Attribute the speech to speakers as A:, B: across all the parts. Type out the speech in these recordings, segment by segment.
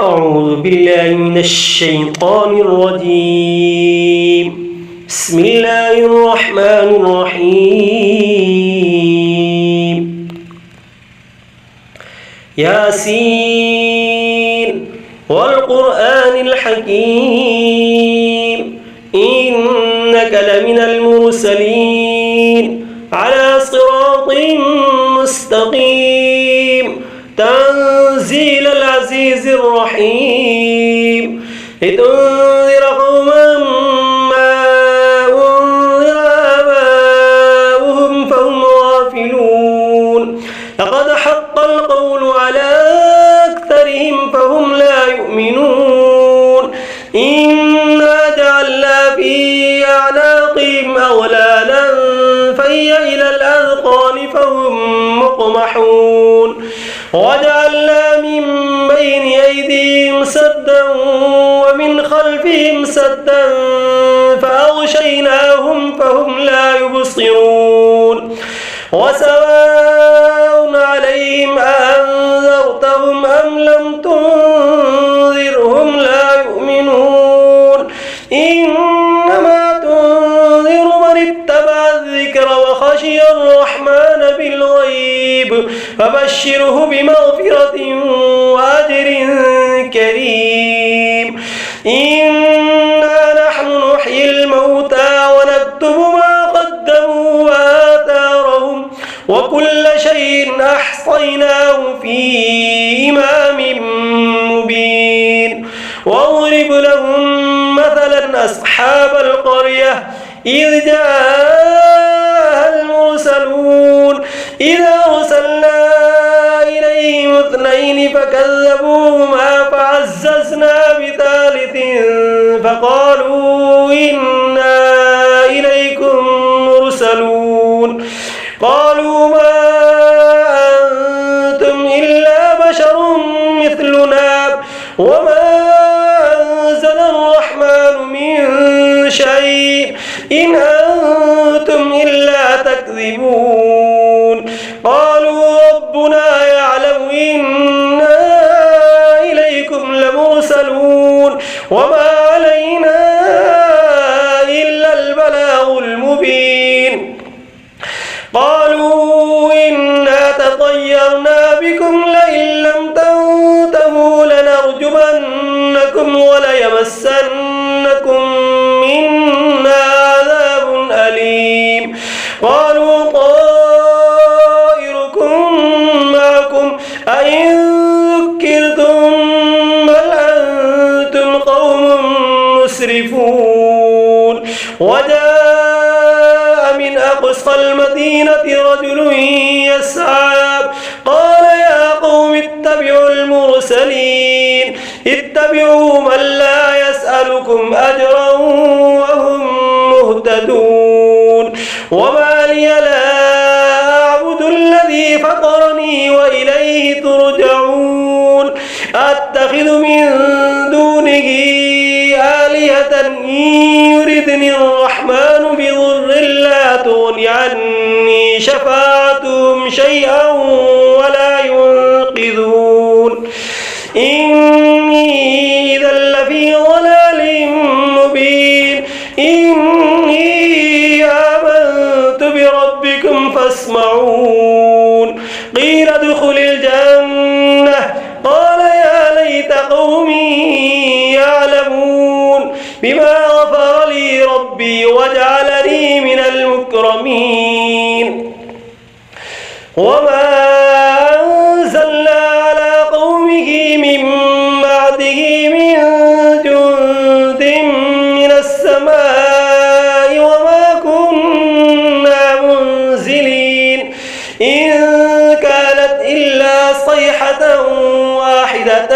A: أعوذ بالله من الشيطان الرجيم. بسم الله الرحمن الرحيم. ياسين والقرآن الحكيم إنك لمن المرسلين على صراط مستقيم تنزيل العزيز الرحيم لتنذر قوما ما أنذر آباؤهم فهم غافلون لقد حق القول على أكثرهم فهم لا يؤمنون إنا جعلنا في أعناقهم أغلالا فهي إلى الأذقان فهم مقمحون وجعلنا من بين أيديهم سدا ومن خلفهم سدا فأغشيناهم فهم لا يبصرون وسواء عليهم أأنذرتهم أم لم تنذرهم لا يؤمنون إنما تنذر من اتبع الذكر وخشي الرحمن بالغيب فبشره بمغفرة وأجر كريم إنا نحن نحيي الموتى ونكتب ما قدموا وآثارهم وكل شيء أحصيناه في إمام مبين واضرب لهم مثلا أصحاب القرية إذ جاءها المرسلون إذا أرسلنا إليهم اثنين فكذبوهما فعززنا بثالث فقالوا إنا إليكم مرسلون قالوا ما أنتم إلا بشر مثلنا وما أنزل الرحمن من شيء إن أنتم إلا تكذبون قالوا ربنا يعلم إنا إليكم لمرسلون وما علينا إلا البلاغ المبين قالوا إنا تطيرنا بكم لئن لم تنتهوا لنرجمنكم وليمسنكم منا عذاب أليم قالوا طائركم معكم أئن ذكرتم بل أنتم قوم مسرفون وجاء من أقصى المدينة رجل يسعى قال يا قوم اتبعوا المرسلين اتبعوا من لا يسألكم أجرا وهم مهتدون وما لي لا أعبد الذي فطرني وإليه ترجعون أتخذ من دونه آلهة إن يردني الرحمن بضر لا تغن عني شفاعتهم شيئا ولا ينقذون إني إذا لفي ضلال مبين إني آمنت بربكم فاسمعون قيل ادخل الجنة قال يا ليت قومي يعلمون بما غفر لي ربي وجعلني من المكرمين وما أنزلنا على قومه من بعده من جند من السماء وما كنا منزلين إن كانت إلا صيحة واحدة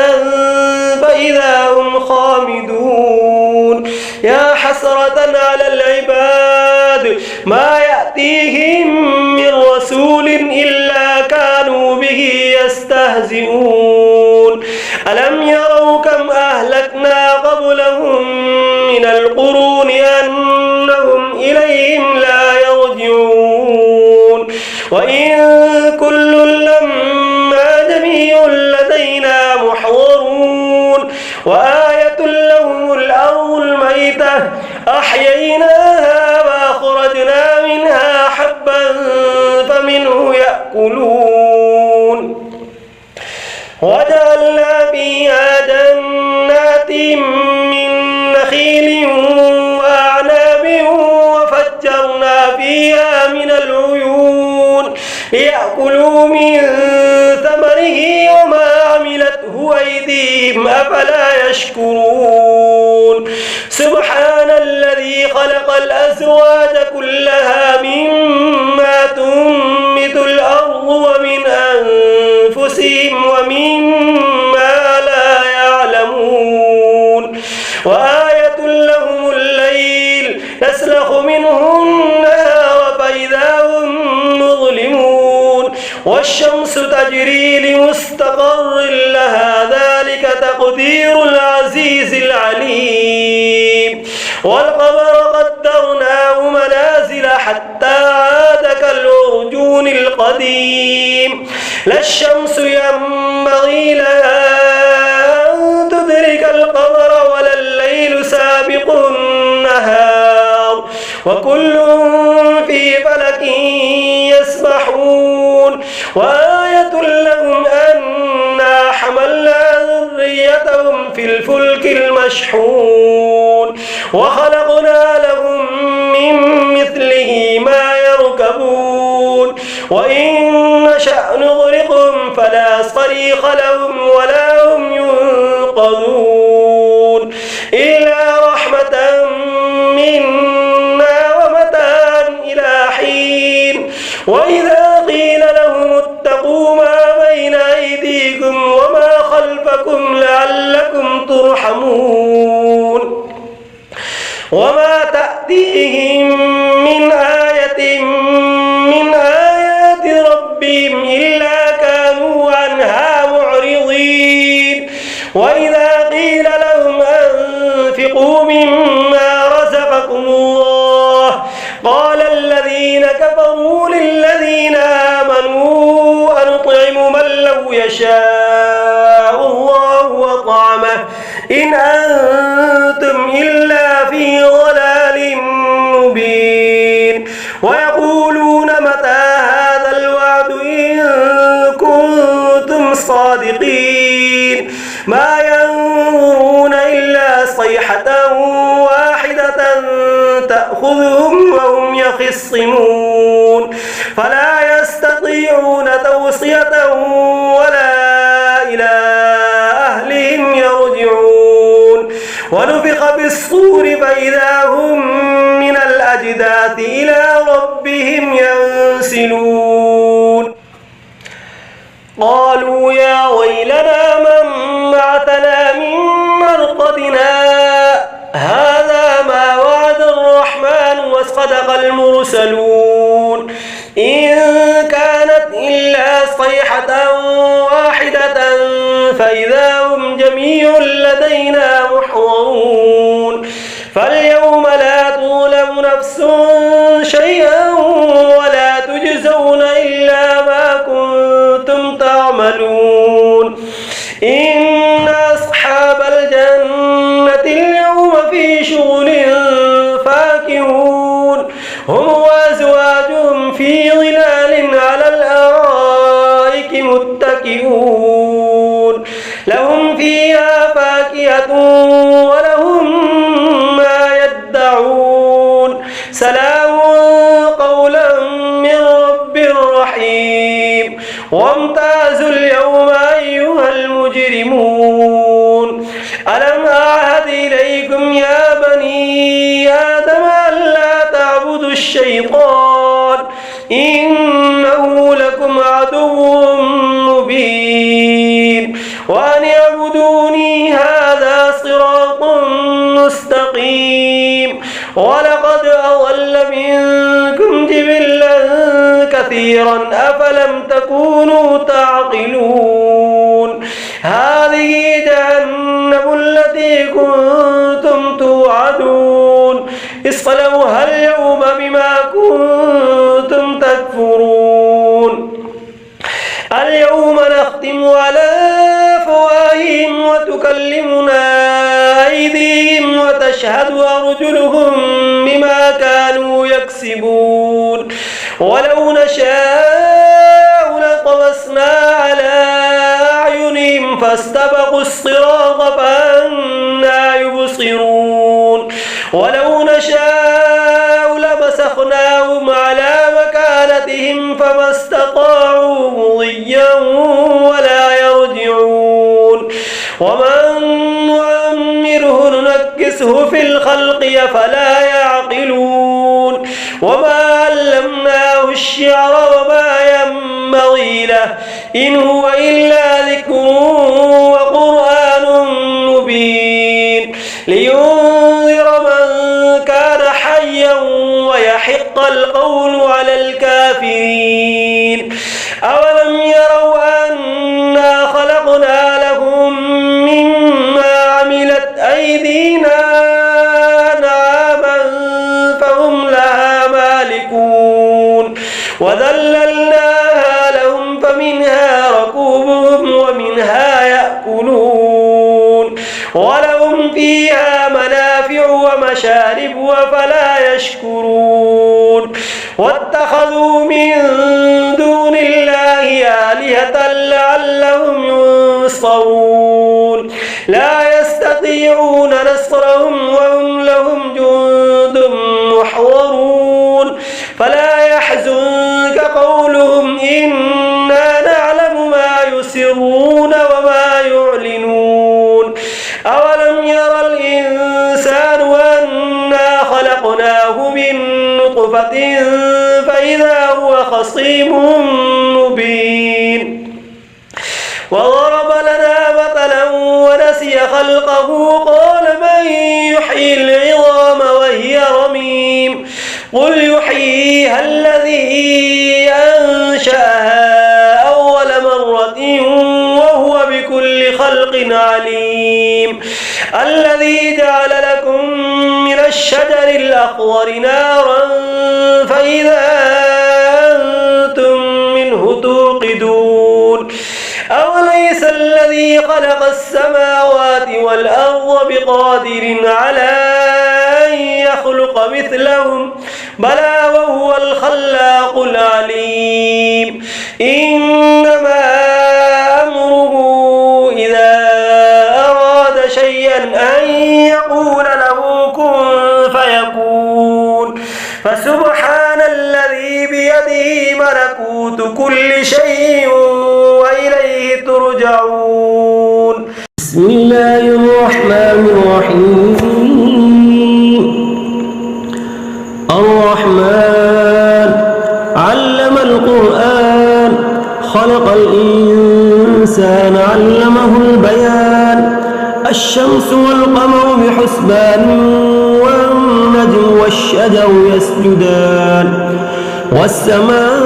A: فإذا هم خامدون يا حسرة على العباد ما يأتيهم من رسول إلا كانوا به يستهزئون ألم يروا كم أهلكنا قبلهم من القرون أنهم إليهم لا يرجعون وإن كل لما جميع لدينا محضرون وآية لهم الأرض الميتة أحييناها وأخرجنا منها حبا فمنه يأكلون وجعلنا فيها جنات من نخيل وأعناب وفجرنا فيها من العيون ليأكلوا من ثمره وما عملته أيديهم أفلا يشكرون سبحان الذي خلق الأزواج كلها مما تنبت الأرض ومن أنفسهم ومما لا يعلمون وآية لهم الليل نسلخ منه النهار فإذا هم مظلمون والشمس تجري لمستقر لها ذلك تقدير العزيز العليم والقمر قدرناه منازل حتى عاد كالعرجون القديم لا الشمس ينبغي لها أن تدرك القمر ولا الليل سابق النهار وكل في فلك يسبحون وآية لهم أنا حملنا ذريتهم في الفلك المشحون وخلقنا لهم من مثله ما يركبون وإن نشأ نغرقهم فلا صريخ لهم ولا هم ينقذون إلا رحمة منا ومتاعا إلى حين وإذا قيل لهم اتقوا ما بين أيديكم وما خلفكم لعلكم ترحمون وما تأتيهم من آية من آيات ربهم إلا كانوا عنها معرضين وإذا قيل لهم أنفقوا مما رزقكم الله قال الذين كفروا للذين آمنوا أنطعم من لو يشاء الله أطعمه إن أنتم إلا في ضلال مبين ويقولون متى هذا الوعد إن كنتم صادقين ما ينظرون إلا صيحة واحدة تأخذهم وهم يخصمون فلا يستطيعون توصية ولا إلى أهلهم يرجعون ونفخ بالصور فإذا هم من الأجداث إلى ربهم ينسلون قالوا يا ويلنا من بعثنا من مرقدنا هذا ما وعد الرحمن وصدق المرسلون إن كانت إلا صيحة واحدة فإذا هم جميع لدينا محضرون فاليوم لا تظلم نفس شيئا ولا تجزون إلا ما كنتم تعملون إن أصحاب الجنة اليوم في شغل فاكهون هم وأزواجهم في ظلال على الأرائك متكئون لهم فيها فاكهة ولهم ما يدعون سلام قولا من رب رحيم وامتازوا اليوم أيها المجرمون ألم أعهد إليكم يا بني آدم ألا تعبدوا الشيطان إنه لكم عدو مبين وأن اعبدوني هذا صراط مستقيم ولقد أضل منكم جبلا كثيرا أفلم تكونوا تعقلون هذه جهنم التي كنتم توعدون اصلوها اليوم بما كنتم تكفرون اليوم نختم على أفواههم وتكلمنا وتشهد أرجلهم بما كانوا يكسبون ولو نشاء لطمسنا على أعينهم فاستبقوا الصراط فأنى يبصرون ولو نشاء لمسخناهم على مكانتهم فما استطاعوا مضيا ولا يرجعون ومن نعمره ننكسه في الخلق أفلا يعقلون وما علمناه الشعر وما ينبغي له إن هو إلا ذكر وقرآن مبين لينذر من كان حيا ويحق القول على الكافرين أولم يروا أنا خلقنا لهم مما عملت أيدينا أنعاما فهم لها مالكون وذللناها لهم فمنها ركوبهم ومنها يأكلون ولهم فيها منافع ومشارب وفلا يشكرون واتخذوا من دون الله آلهة لعلهم ينصرون لا يستطيعون نصرهم وهم لهم جند محضرون فلا يحزنك قولهم إنا نعلم ما يسرون وما يعلنون أولم ير الإنسان أنا خلقناه من نطفة فإذا هو خصيم مبين وضرب لنا مثلا ونسي خلقه قال من يحيي العظام وهي رميم قل يحييها الذي أنشأها أول مرة وهو بكل خلق عليم الذي جعل لكم من الشجر الأخضر نارا فإذا أنتم منه توقدون أوليس الذي خلق السماوات والأرض بقادر على أن يخلق مثلهم بلى وهو الخلاق العليم إنما أمره إذا أراد شيئا أن يقول له كن فيكون فسبحان الذي بيده ملكوت كل شيء وإليه ترجعون بسم الله الرحمن الرحيم الرحمن علم القرآن خلق الإنسان علمه البيان الشمس والقمر بحسبان والنجم والشجر يسجدان والسماء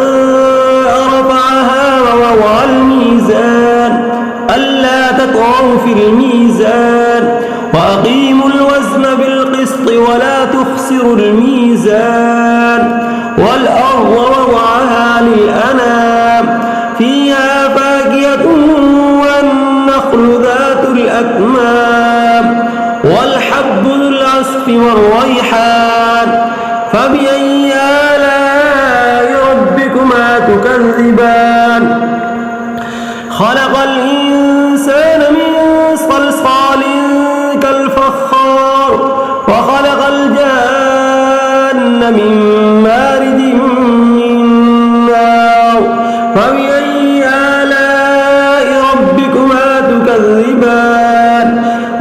A: رفعها ووضع الميزان ألا تطغوا في الميزان وأقيموا الوزن بالقسط ولا تخسروا الميزان والأرض وضعها للأنام فيها فاكهة والنخل ذات الأكمام والحب ذو العصف والريحان فبأي آلاء ربكما تكذبان خلق الإنسان من صلصال كالفخار وخلق الجان من مارد من نار فبأي آلاء ربكما تكذبان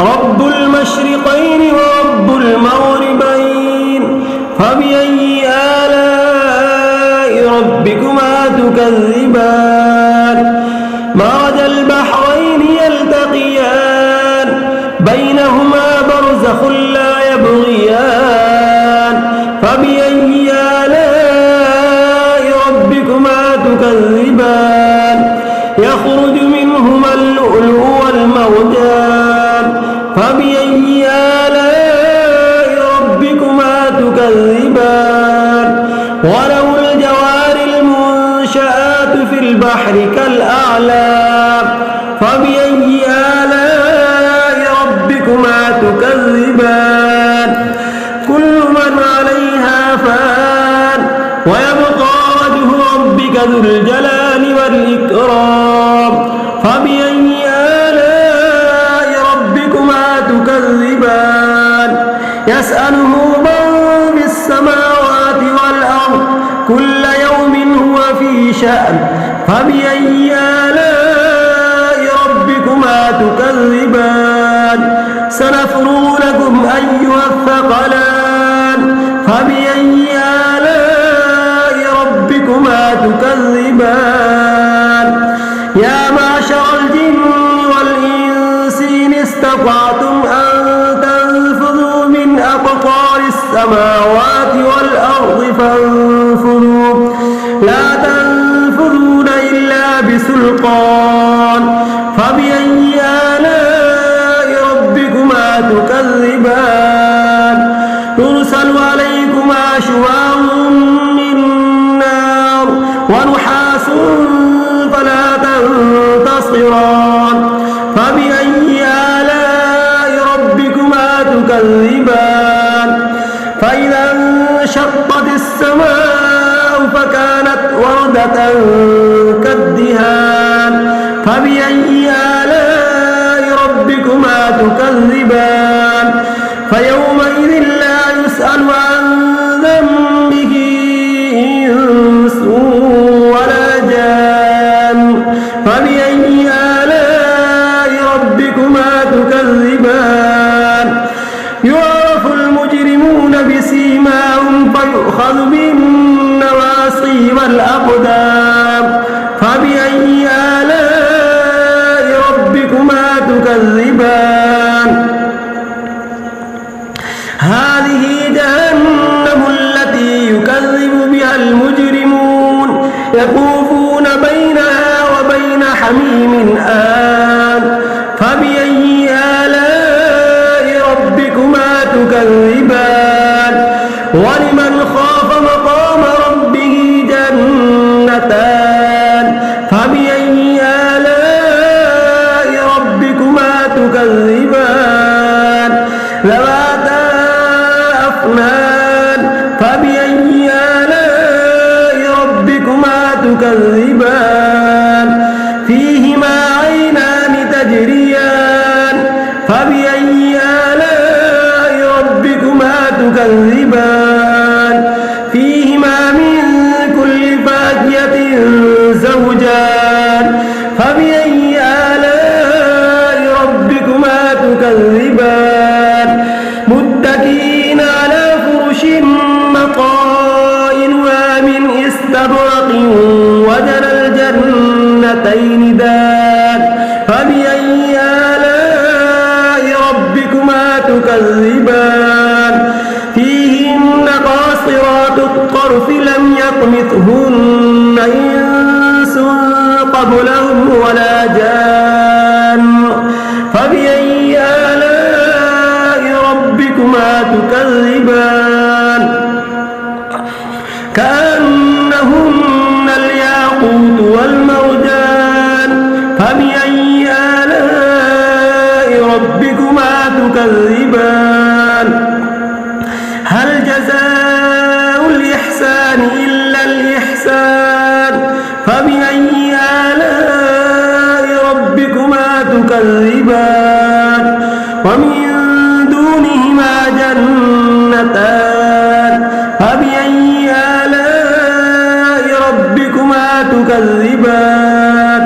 A: رب المشرقين ورب المغربين فبأي آلاء ربكما تكذبان مرج البحرين يلتقيان بينهما برزخ لا يبغيان فبأي آلاء ربكما تكذبان يخرج منهما اللؤلؤ والمرجان فبأي آلاء ربكما تكذبان وله الجوار المنشآت في البحر كالأعلام فبأي آلاء ربكما تكذبان ذو الجلال والإكرام فبأي آلاء ربكما تكذبان يسأله من في السماوات والأرض كل يوم هو في شأن فبأي آلاء ربكما تكذبان سنفرغ لكم أيها الثقلان فبأي آلاء ربكما تكذبان يا معشر الجن والإنس إن استطعتم أن تنفذوا من أقطار السماوات والأرض فانفذوا لا تنفذون إلا بسلطان فبأي آلاء ربكما تكذبان يرسل عليكما شواظ من نار ونحاس فلا تنتصران فبأي آلاء ربكما تكذبان فإذا انشقت السماء فكانت وردة كالدهان فبأي آلاء ربكما تكذبان فيومئذ لا يسأل عن ذنبه إنس ولا جان فبأي آلاء ربكما تكذبان يعرف المجرمون بسيماهم فيؤخذ بالنواصي والأقدام فبأي آلاء ربكما تكذبان هذه جهنم التي يكذب بها المجرمون يطوفون بينها وبين حميم آن فبأي آلاء ربكما تكذبان ولمن خاف مقام ربه جنتان فبأي آلاء ربكما تكذبان ذواتا أفنان فبأي آلاء ربكما تكذبان فيهما عينان تجريان فبأي آلاء ربكما تكذبان فيهما من كل فاكهة زوجان فبأي آلاء ربكما تكذبان متكئين على فرش مطائنها من استبرق وجنى الجنتين دان فبأي آلاء ربكما تكذبان فيهن قاصرات الطرف لم يطمثهن إنس قبلهم ولا جان فبأي آلاء ربكما تكذبان كأنهن الياقوت والمرجان فبأي آلاء ربكما تكذبان هل جزاء الإحسان إلا الإحسان فبأي آلاء ربكما تكذبان ومن دونهما جنتان فبأي آلاء ربكما تكذبان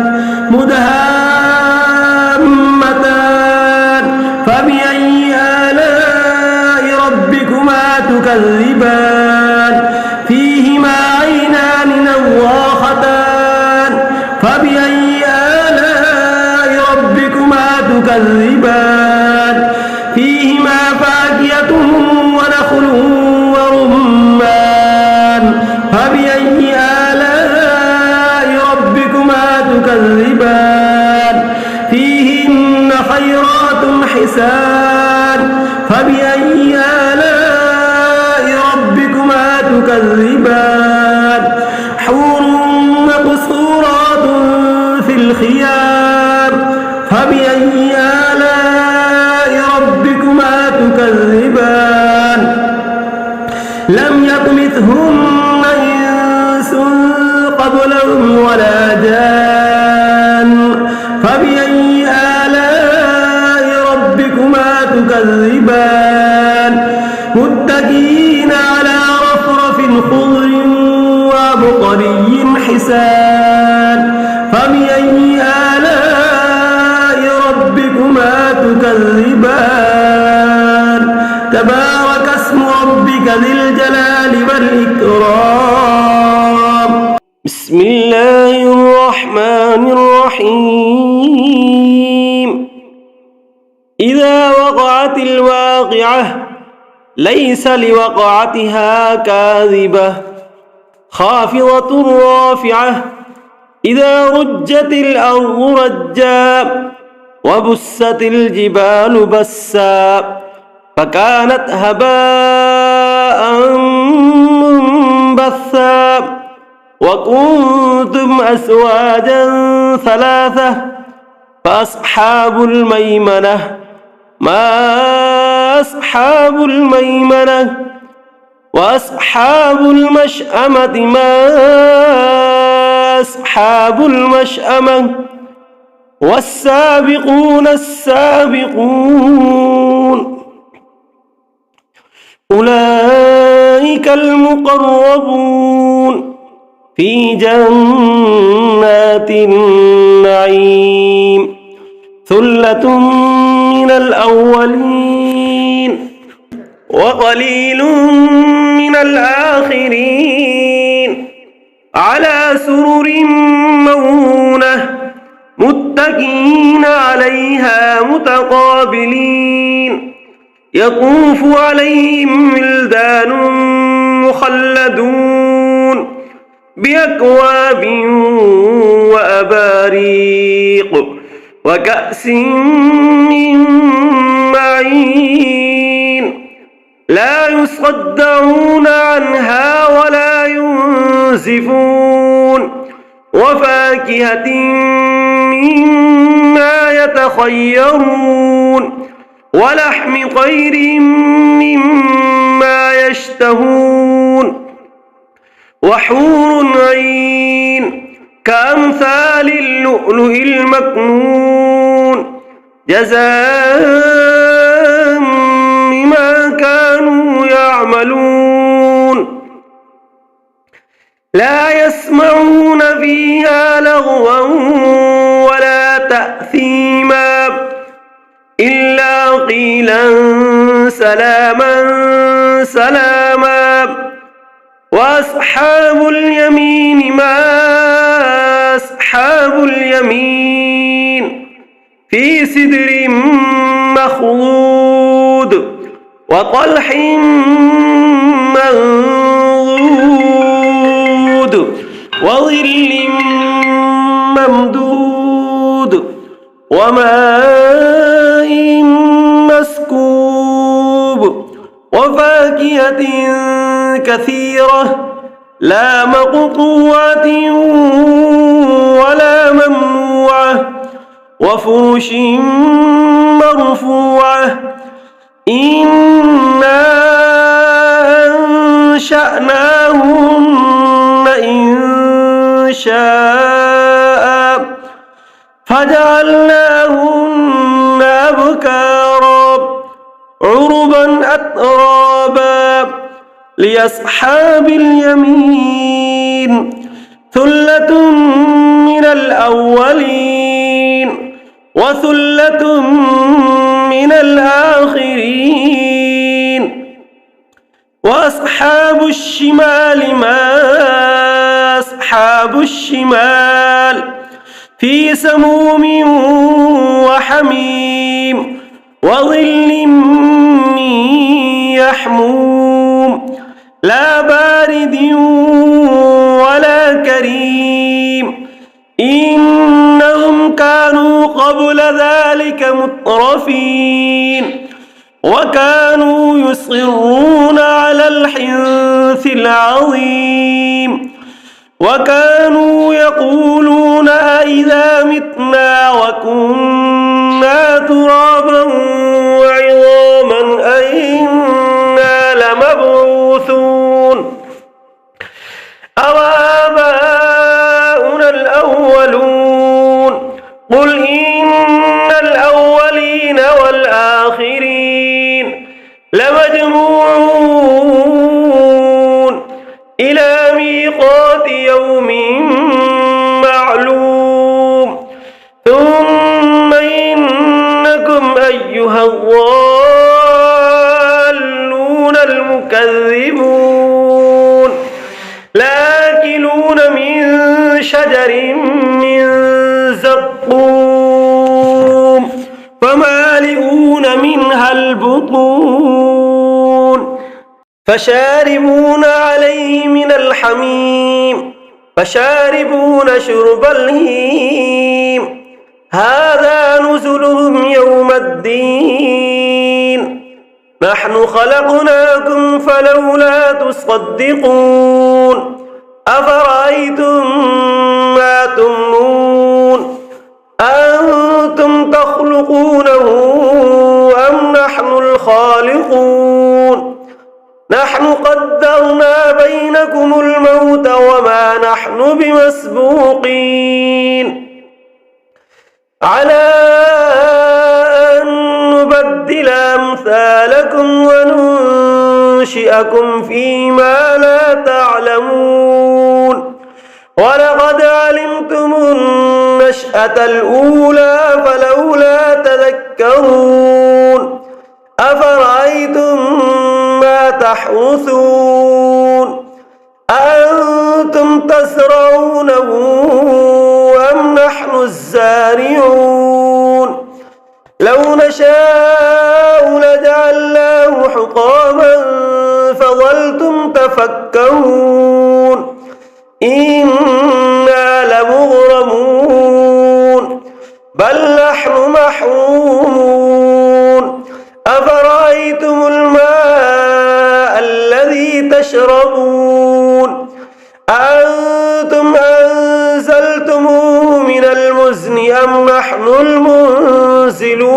A: مدهامتان فبأي آلاء ربكما تكذبان فيهما عينان نضاختان فبأي آلاء ربكما تكذبان فيهما فاكهة ونخل ورمان فبأي آلاء ربكما تكذبان فيهن خيرات حسان فبأي آلاء ربكما تكذبان حور مقصورات في الخيام فبأي آلاء ربكما تكذبان لم يطمثهن إنس قبلهم تكذبان متكئين على رفرف خضر وعبقري حسان فبأي آلاء ربكما تكذبان تبارك اسم ربك ذي الجلال والإكرام بسم الله الرحمن الرحيم إذا وقعت الواقعة ليس لوقعتها كاذبة خافضة رافعة إذا رجت الأرض رجا وبست الجبال بسا فكانت هباء منبثا وكنتم أزواجا ثلاثة فأصحاب الميمنة ما أصحاب الميمنة وأصحاب المشأمة ما أصحاب المشأمة والسابقون السابقون أولئك المقربون في جنات النعيم ثلة من الأولين وقليل من الآخرين على سرر موضونة متكئين عليها متقابلين يطوف عليهم ولدان مخلدون بأكواب وأباريق وكأس من معين لا يصدعون عنها ولا ينزفون وفاكهة مما يتخيرون ولحم طير مما يشتهون وحور عين كأمثال اللؤلؤ المكنون جزاء بما كانوا يعملون لا يسمعون فيها لغوا ولا تأثيما إلا قيلا سلاما سلاما وأصحاب اليمين ما أصحاب اليمين في سدر مخضود وطلح منضود وظل ممدود وماء مسكوب وفاكهة كثيرة لا مقطوعة ولا ممنوعة وفرش مرفوعة إنا أنشأناهن إنشاء فجعلناهن أبكارا عربا أترابا لأصحاب اليمين ثلة من الأولين وثلة من الآخرين وأصحاب الشمال ما أصحاب الشمال في سموم وحميم وظل من يحموم لا بارد ولا كريم إنهم كانوا قبل ذلك مترفين وكانوا يصرون على الحنث العظيم وكانوا يقولون أئذا متنا وكنا ترابا وعظاما أئنا لمبعوثون أوآباؤنا الأولون قل إن الأولين والآخرين لمجموعون إلى ميقات يوم معلوم ثم إنكم أيها الضالون المكذبون لآكلون من شجر من زقوم فمالئون منها البطون فشاربون عليه من الحميم فشاربون شرب الهيم هذا نزلهم يوم الدين نحن خلقناكم فلولا تصدقون أفرأيتم ما تمنون أنتم تخلقونه أم نحن الخالقون نحن قدرنا بينكم الموت وما نحن بمسبوقين على أن نبدل أمثالكم وننشئكم فيما لا تعلمون ولقد علمتم النشأة الأولى فلولا تذكرون أفرأيتم ما تحرثون أأنتم تزرعونه أم نحن الزارعون لو نشاء لجعلناه حطاما فظلتم تفكرون إنا لمغرمون بل نحن محرومون أفرأيتم الماء الذي تشربون أأنتم أنزلتموه من المزن أم نحن المنزلون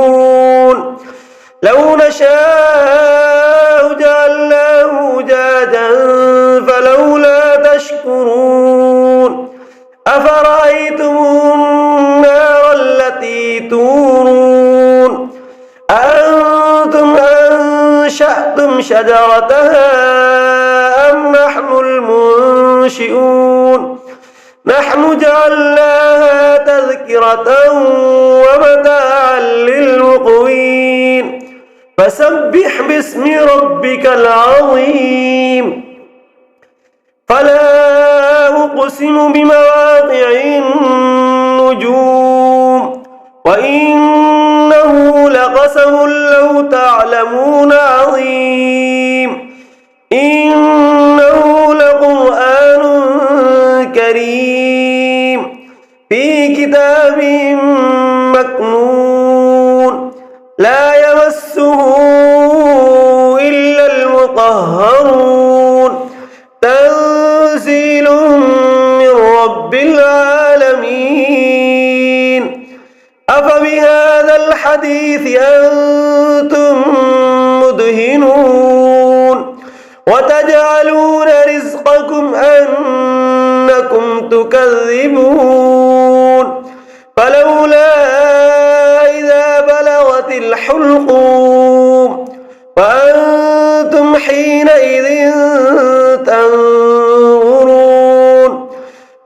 A: لو نشاء جعلناه أجاجا فلولا تشكرون أفرأيتم النار التي تورون أأنتم أنشأتم شجرتها أم نحن المنشئون نحن جعلناها تذكرة ومتاعا للمقوين فسبح باسم ربك العظيم فلا أقسم بمواقع النجوم وإنه لقسم لو تعلمون عظيم إنه لقرآن كريم في كتاب مكنون لا يمسه إلا المطهرون تنزيل من رب العالمين أفبهذا الحديث أنتم مدهنون وتجعلون رزقكم أنكم تكذبون فلولا إذا بلغت الحلقوم وأنتم حينئذ تنظرون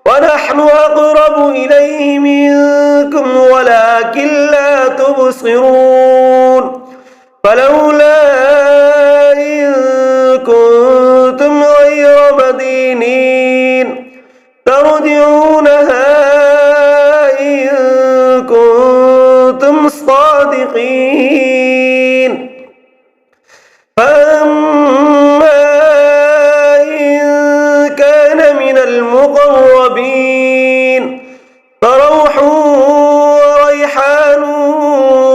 A: ونحن أقرب إليه منكم ولكن لا تبصرون فلولا إن كنتم غير مدينين ترجعونها إن كنتم صادقين فأما إن كان من المقربين فروح وريحان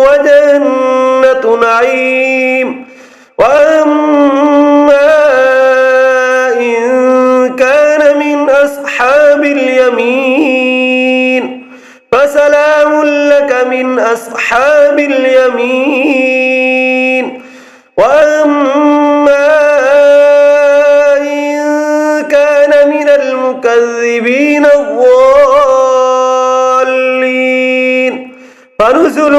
A: وجنة نعيم وأما إن كان من أصحاب اليمين فسلام لك من أصحاب اليمين وأما إن كان من المكذبين الضالين فنزل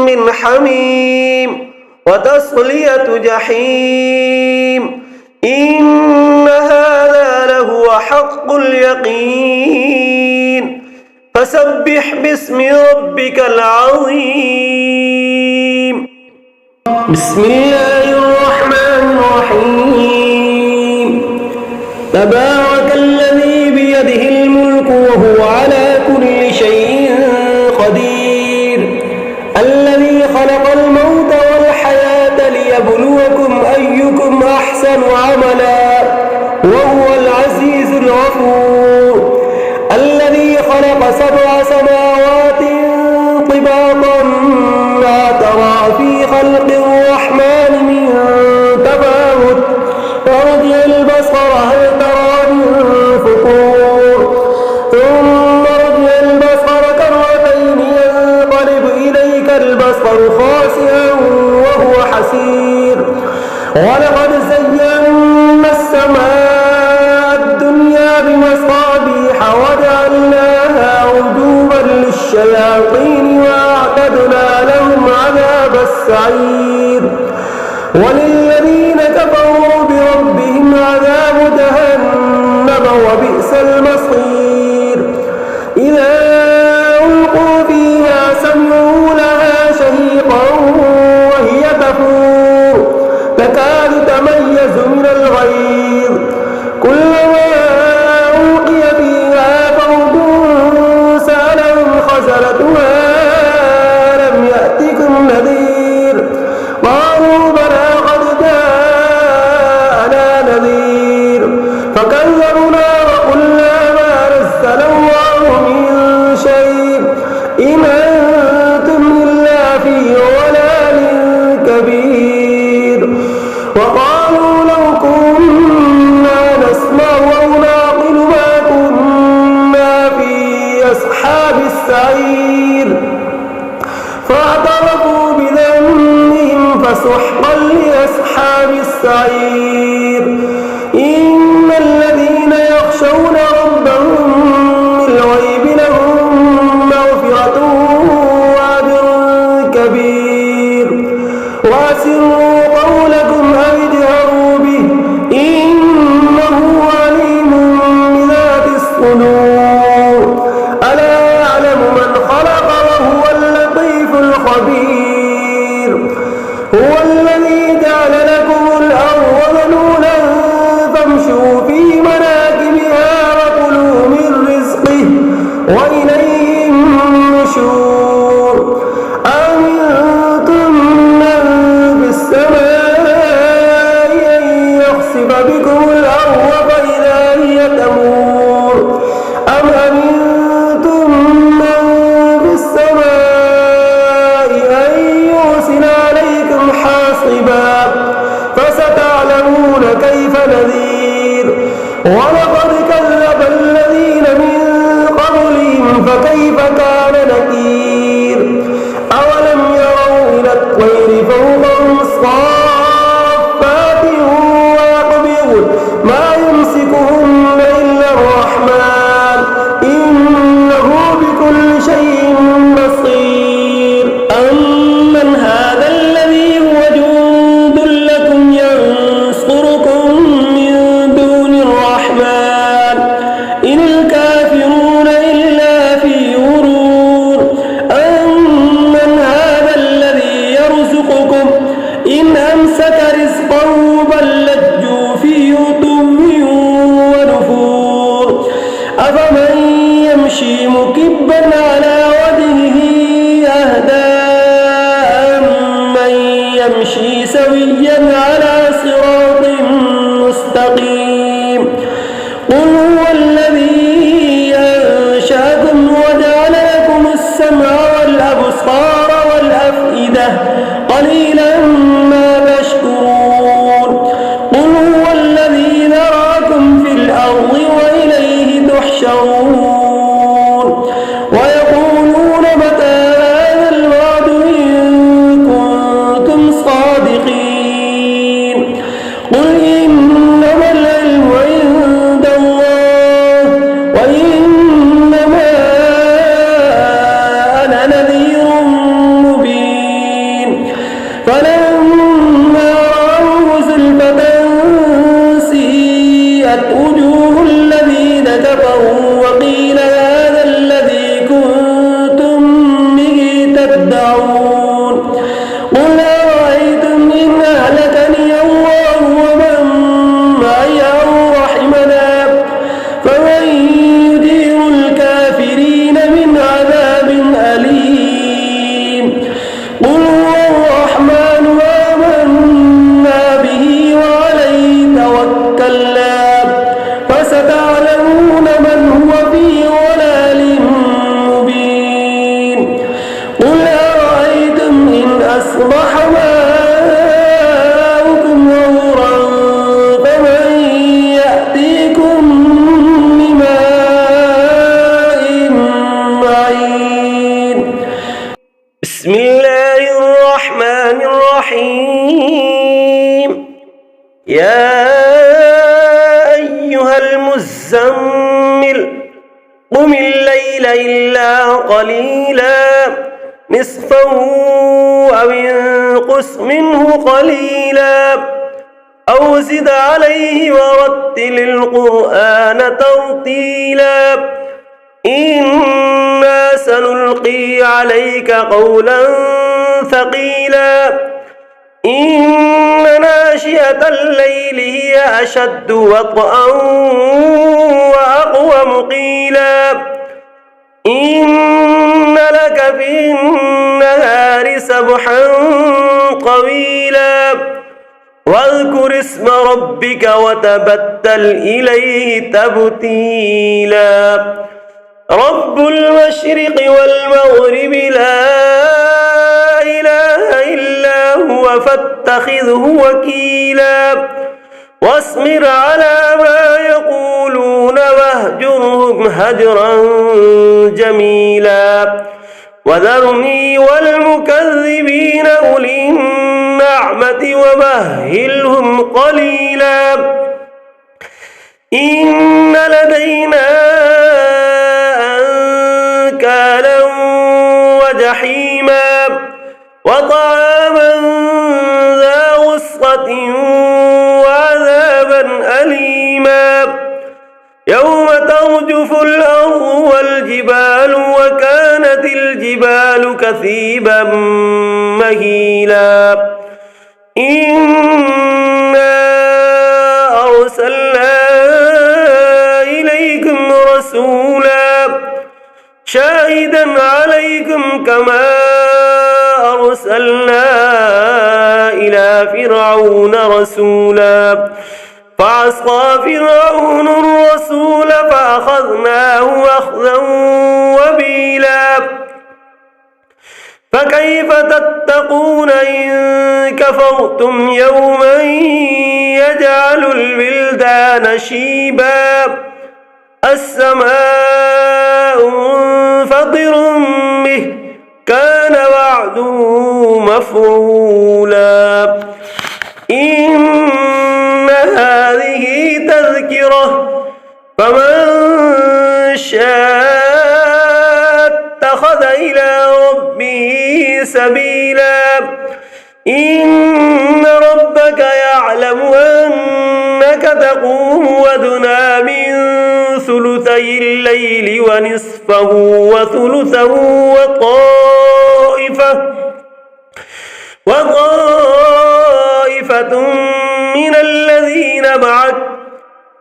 A: من حميم وتصلية جحيم إن هذا لهو حق اليقين فسبح باسم ربك العظيم. بسم الله الرحمن الرحيم. تبارك الذي بيده الملك وهو على كل شيء قدير الذي خلق الموت والحياة ليبلوكم أيكم أحسن عملا وهو العزيز الغفور الذي خلق 7 سماوات طباقا ما ترى في خلق الرحمن من تفاوت فارجع البصر هل ترى من فطور ثم ارجع البصر كرتين ينقلب إليك البصر خاسئا وهو حسير ولقد زينا السماء الدنيا بمصابيح وجعلناها رجوما للشياطين وأعتدنا لهم عذاب السعير وللذين كفروا بربهم عذاب جهنم وبئس المصير إذا ألقوا فيها سمعوا لها شهيقا وهي تفور تكاد تميز من الغيظ كلما ألقي فيها فوج سألهم خزنتها ألم يأتكم نذير قالوا بلى قد جاءنا نذير فكذبنا وقلنا ما نزل الله من شيء إن أنتم إلا في ضلال كبير وقالوا لو كنا نسمع أو نعقل ما كنا في أصحاب السعير فاعترفوا بذنبهم فسحقا لأصحاب السعير إن الذين يخشون ربهم بالغيب لهم مغفرة وأجر كبير وأسروا قولكم أو اجهروا به إنه عليم بذات الصدور ألا يعلم من خلق وهو اللطيف الخبير هو الذي جعل لكم الأرض ذلولا فامشوا في مناكبها وكلوا من رزقه وإليه النشور أمنتم من في السماء أن يخسف بكم الأرض فإذا هي تمور أم أمنتم من في السماء أن يرسل عليكم حاصبا فستعلمون كيف نذير ولقد كذب الذين من قبلهم فكيف كان نكير أولم يروا إلى الطير فوقهم صافات ويقبضن ما يمسكهن إلا الرحمن إنه بكل شيء بصير أمن هذا الذي هو جند لكم ينصركم من دون الرحمن إن الكافرون إلا في غرور أمن هذا الذي يرزقكم إن أمسك رزقه بل لجوا في عتو ونفور أفمن يمشي مكبا على وجهه أهدى أمن يمشي سويا على صراط مستقيم قل هو الذي أنشأكم وجعل لكم السمع والأبصار والأفئدة قليلا ما تشكرون قل هو الذي ذراكم في الأرض وإليه تحشرون ويقولون متى هذا الوعد إن كنتم صادقين قل إنما العلم عند الله وإنما أنا نذير مبين فلا الرحيم يا أيها المزمل قم الليل إلا قليلا نصفه أو انقص منه قليلا أو زد عليه ورتل القرآن ترتيلا إنا سنلقي عليك قولا ثقيلا إن ناشئة الليل هي أشد وطئا وأقوم قيلا إن لك في النهار سبحا طويلا واذكر اسم ربك وتبتل إليه تبتيلا رب المشرق والمغرب لا إله إلا هو فاتخذه وكيلا واصبر على ما يقولون واهجرهم هجرا جميلا وذرني والمكذبين أولي النعمة ومهلهم قليلا إن لدينا أنكالا وجحيما وطعاما ذا غصة وعذابا أليما يوم ترجف الأرض والجبال وكانت الجبال كثيبا مهيلا إنا أرسلنا إليكم رسولا شاهدا عليكم كما أرسلنا إلى فرعون رسولا فعصى فرعون الرسول فأخذناه أخذا وبيلا فكيف تتقون إن كفرتم يوما يجعل الولدان شيبا السماء منفطر به كان وعده مفعولا إن هذه تذكرة فمن شاء اتخذ إلى ربه سبيلا إن ربك يعلم أنك تقوم أدنى من ثلثي الليل ونصفه وثلثه وطائفة من الذين معك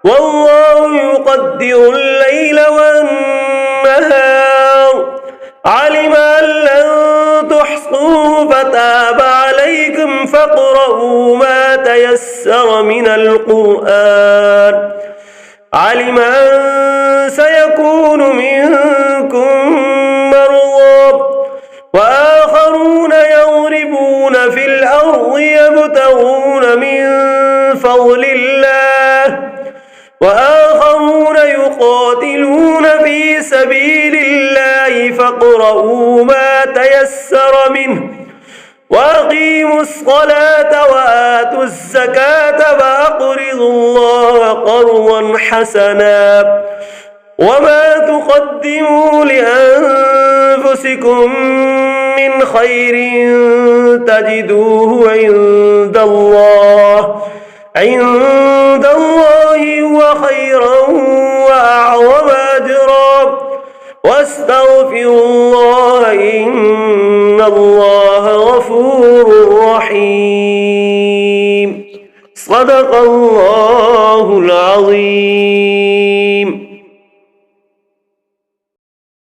A: والله يقدر الليل والنهار علم أن لن تحصوه فتاب عليكم فاقرؤوا ما تيسر من القرآن علم أن سيكون منكم مرضى وآخرون يضربون في الأرض يبتغون من فضل الله وآخرون يقاتلون في سبيل الله فاقرؤوا ما تيسر منه وأقيموا الصلاة وآتوا الزكاة وأقرضوا الله قرضا حسنا وما تقدموا لأنفسكم من خير تجدوه عند الله هو خيرا وأعظم أجرا واستغفروا الله إن الله غفور رحيم صدق الله العظيم.